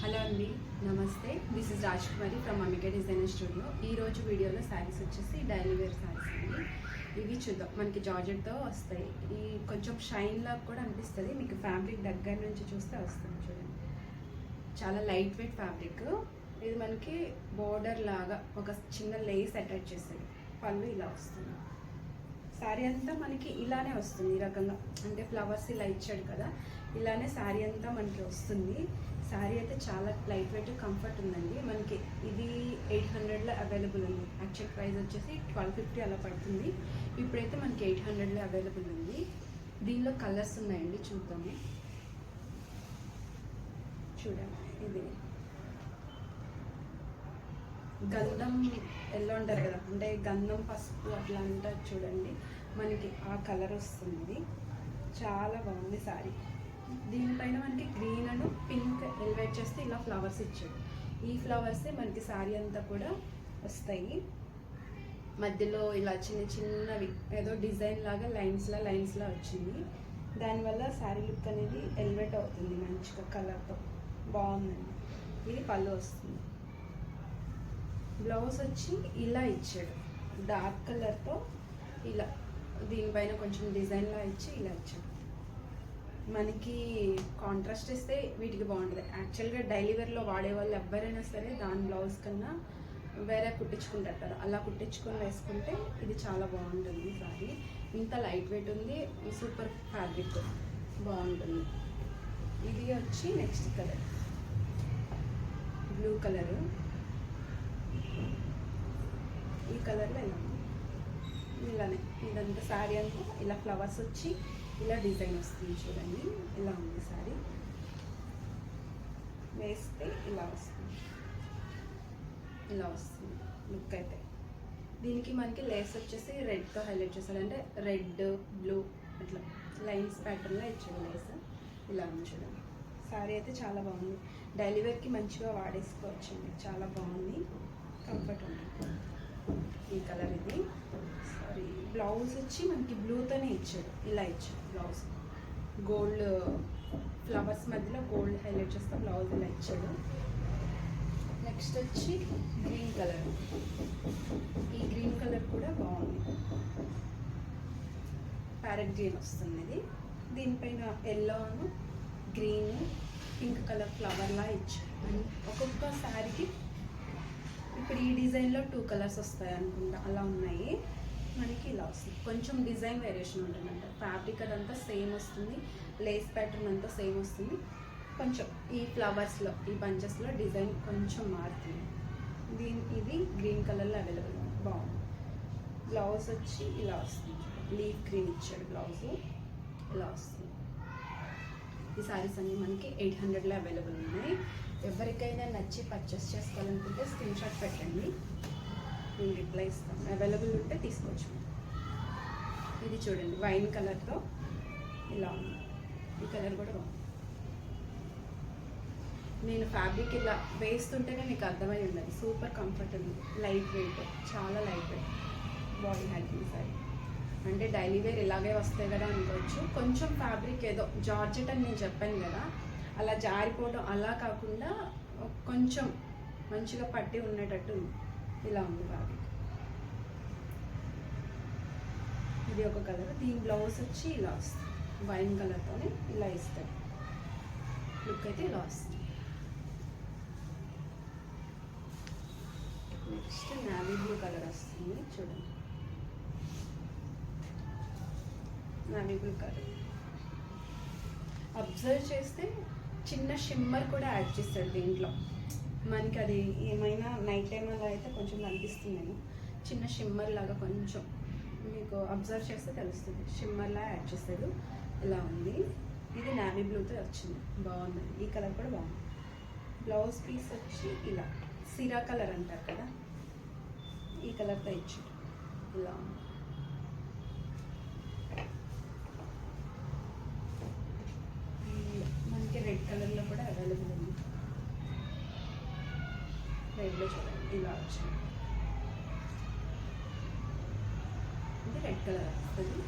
Hello అండి, నమస్తే. This is Rajkumari from Amika designer studio. ఈరోజు వీడియోలో శారీస్ వచ్చేసి డైలీ వేర్ శారీస్ అండి. ఇవి చూద్దాం. మనకి జార్జెట్తో వస్తాయి. ఈ కొంచెం షైన్ లాగా కూడా అనిపిస్తుంది. మీకు ఫ్యాబ్రిక్ దగ్గర నుంచి చూస్తే వస్తుంది చూడండి. చాలా లైట్ వెయిట్ ఫ్యాబ్రిక్. ఇది మనకి బోర్డర్ లాగా ఒక చిన్న లేస్ అటాచ్ చేసేది. పళ్ళు ఇలా వస్తుంది. శారీ అంతా మనకి ఇలానే వస్తుంది. ఈ రకంగా అంటే ఫ్లవర్స్ ఇలా ఇచ్చాడు కదా, ఇలానే శారీ అంతా మనకి వస్తుంది. శారీ అయితే చాలా లైట్ వెయిట్ కంఫర్ట్ ఉందండి. మనకి ఇది 800లో అవైలబుల్ ఉంది. యాక్చువల్ ప్రైస్ వచ్చేసి 1250 అలా పడుతుంది. ఇప్పుడైతే మనకి 800లో అవైలబుల్ ఉంది. దీనిలో కలర్స్ ఉన్నాయండి, చూద్దాము. చూడండి, ఇది గంధం ఎల్లో అంటారు కదా, అంటే గంధం పసుపు అట్లా అంటారు చూడండి. మనకి ఆ కలర్ వస్తుంది. చాలా బాగుంది శారీ. దీనిపైన మనకి గ్రీన్ అండ్ పింక్ ఎలివేట్ చేస్తే ఇలా ఫ్లవర్స్ ఇచ్చాడు. ఈ ఫ్లవర్సే మనకి శారీ అంతా కూడా వస్తాయి. మధ్యలో ఇలా చిన్న చిన్నవి ఏదో డిజైన్ లాగా లైన్స్లా వచ్చింది. దానివల్ల శారీ లుక్ అనేది ఎలివేట్ అవుతుంది మంచిగా కలర్తో. బాగుందండి. ఇది పళ్ళు వస్తుంది. బ్లౌజ్ వచ్చి ఇలా ఇచ్చాడు, డార్క్ కలర్తో ఇలా దీనిపైన కొంచెం డిజైన్లా ఇచ్చి ఇలా ఇచ్చాడు. మనకి కాంట్రాస్ట్ ఇస్తే వీటికి బాగుంటుంది. యాక్చువల్గా డైలీ వేర్లో వాడే వాళ్ళు ఎవరైనా సరే దాని బ్లౌజ్ కన్నా వేరే కుట్టించుకుంటారు కదా, అలా కుట్టించుకొని వేసుకుంటే ఇది చాలా బాగుంటుంది. సారీ ఇంత లైట్ వెయిట్ ఉంది, సూపర్ ఫ్యాబ్రిక్ బాగుంటుంది. ఇది వచ్చి నెక్స్ట్ కలర్ బ్లూ కలరు. ఈ కలర్లో ఇలా ఇలానే ఇదంతా శారీ అంతా ఇలా ఫ్లవర్స్ వచ్చి ఇలా డిజైన్ వస్తుంది చూడండి. ఇలా ఉంది శారీ. వేస్తే ఇలా వస్తుంది, ఇలా వస్తుంది లుక్ అయితే. దీనికి మనకి లేస్ వచ్చేసి రెడ్తో హైలైట్ చేశాడు, అంటే రెడ్ బ్లూ అట్లా లైన్స్ ప్యాటర్న్లో ఇచ్చాడు లేస్. ఇలా ఉంది చూడండి. శారీ అయితే చాలా బాగుంది. డైలీ వేర్కి మంచిగా వాడేసుకోవచ్చండి. చాలా బాగుంది, కంఫర్ట్ ఉంటుంది. ఈ కలర్ ఇది. సారీ, బ్లౌజ్ వచ్చి మనకి బ్లూతోనే ఇచ్చాడు. ఇలా ఇచ్చాడు బ్లౌజ్. గోల్డ్ ఫ్లవర్స్ మధ్యలో గోల్డ్ హైలైట్ చేస్తే బ్లౌజ్ ఇలా ఇచ్చాడు. నెక్స్ట్ వచ్చి గ్రీన్ కలర్. ఈ గ్రీన్ కలర్ కూడా బాగుంది. ప్యారెట్ గ్రీన్ వస్తుంది ఇది. దీనిపైన ఎల్లోను గ్రీన్ పింక్ కలర్ ఫ్లవర్లా ఇచ్చాడు. ఒక్కొక్క శారీకి ఇప్పుడు ఈ డిజైన్లో 2 కలర్స్ వస్తాయి అనుకుంటా, అలా ఉన్నాయి. మనకి ఇలా వస్తుంది. కొంచెం డిజైన్ వేరియేషన్ ఉంటుందంట. ఫ్యాబ్రిక్ అదంతా సేమ్ వస్తుంది, లేస్ ప్యాటర్న్ అంతా సేమ్ వస్తుంది. కొంచెం ఈ ఫ్లవర్స్లో ఈ బంచెస్లో డిజైన్ కొంచెం మారుతుంది. ఇది గ్రీన్ కలర్లో అవైలబుల్ ఉంది. బాగుంది. బ్లౌజ్ వచ్చి ఇలా వస్తుంది. లీఫ్ గ్రీన్ ఇచ్చాడు బ్లౌజు. ఇలా వస్తుంది. ఈ శారీస్ అన్నీ మనకి 800లో అవైలబుల్ ఉన్నాయి. ఎవరికైనా నచ్చి పర్చేస్ చేసుకోవాలనుకుంటే స్క్రీన్ షాట్ పెట్టండి, నేను రిప్లై ఇస్తాను. అవైలబుల్ ఉంటే తీసుకోవచ్చు. ఇది చూడండి, వైన్ కలర్తో ఇలా ఉంది. ఈ కలర్ కూడా బాగుంది. నేను ఫ్యాబ్రిక్ ఇలా వేస్తుంటేనే మీకు అర్థమై ఉన్నది. సూపర్ కంఫర్ట్ ఉంది, లైట్ వెయిట్, చాలా light weight. Body hacking sorry అంటే డైలీ వేర్ ఇలాగే వస్తాయి కదా అనుకోవచ్చు. కొంచెం ఫ్యాబ్రిక్ ఏదో జార్జెట్ అని నేను చెప్పాను కదా, అలా జారిపోవడం అలా కాకుండా కొంచెం మంచిగా పట్టి ఉండేటట్టు ఇలా ఉంది ఫ్యాబ్రిక్. ఇది ఒక కలర్. దీని బ్లౌజ్ వచ్చి ఇలా వస్తుంది. వైన్ కలర్తోనే ఇలా ఇస్తాడు. లుక్ అయితే ఇలా వస్తుంది. నెక్స్ట్ నావీ బ్లూ కలర్ వస్తుంది చూడండి. నావీ బ్లూ కలర్ అబ్జర్వ్ చేస్తే చిన్న షిమ్మర్ కూడా యాడ్ చేస్తాడు దీంట్లో. మనకి అది ఏమైనా నైట్ టైం అలా అయితే కొంచెం కనిపిస్తుందేమో. చిన్న షిమ్మర్ లాగా కొంచెం మీకు అబ్జర్వ్ చేస్తే తెలుస్తుంది. షిమ్మర్లా యాడ్ చేస్తాడు. ఇలా ఉంది. ఇది నావీ బ్లూతో వచ్చింది, బాగుంది. ఈ కలర్ కూడా బాగుంది. బ్లౌజ్ పీస్ వచ్చి ఇలా సిరా కలర్ అంటారు కదా, ఈ కలర్తో ఇచ్చాడు. ఇలా ఉంది. రెడ్ కలర్లో కూడా అవైలబుల్ ఉంది. రెడ్లో చూడండి ఇలా వచ్చింది. ఇది రెడ్ కలర్ వస్తుంది.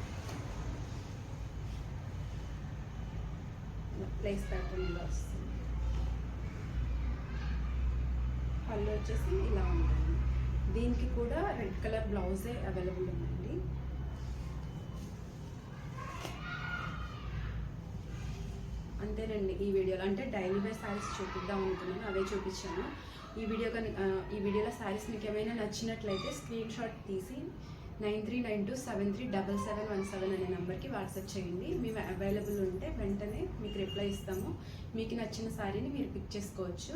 ప్లేస్ ప్యాటర్న్ ఇలా వస్తుంది. పళ్ళు వచ్చేసి ఇలా ఉంటుంది. దీనికి కూడా రెడ్ కలర్ బ్లౌజే అవైలబుల్ ఉందండి. అంతేనండి ఈ వీడియోలో. అంటే డైలీ వేర్ శారీస్ చూపిద్దాం అనుకున్నాను, అవే చూపించాను. ఈ వీడియోలో శారీస్ మీకు ఏమైనా నచ్చినట్లయితే స్క్రీన్ షాట్ తీసి 9392737717 అనే నెంబర్కి వాట్సాప్ చేయండి. మేము అవైలబుల్ ఉంటే వెంటనే మీకు రిప్లై ఇస్తాము. మీకు నచ్చిన శారీని మీరు పిక్ చేసుకోవచ్చు.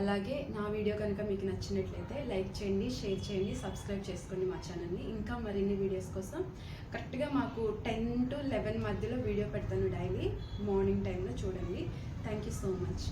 అలాగే నా వీడియో కనుక మీకు నచ్చినట్లయితే లైక్ చేయండి, షేర్ చేయండి, సబ్స్క్రైబ్ చేసుకోండి మా ఛానల్ని. ఇంకా మరిన్ని వీడియోస్ కోసం కరెక్ట్గా మాకు 10 to 11 మధ్యలో వీడియో పెడతాను డైలీ మార్నింగ్ టైంలో చూడండి. Thank you so much.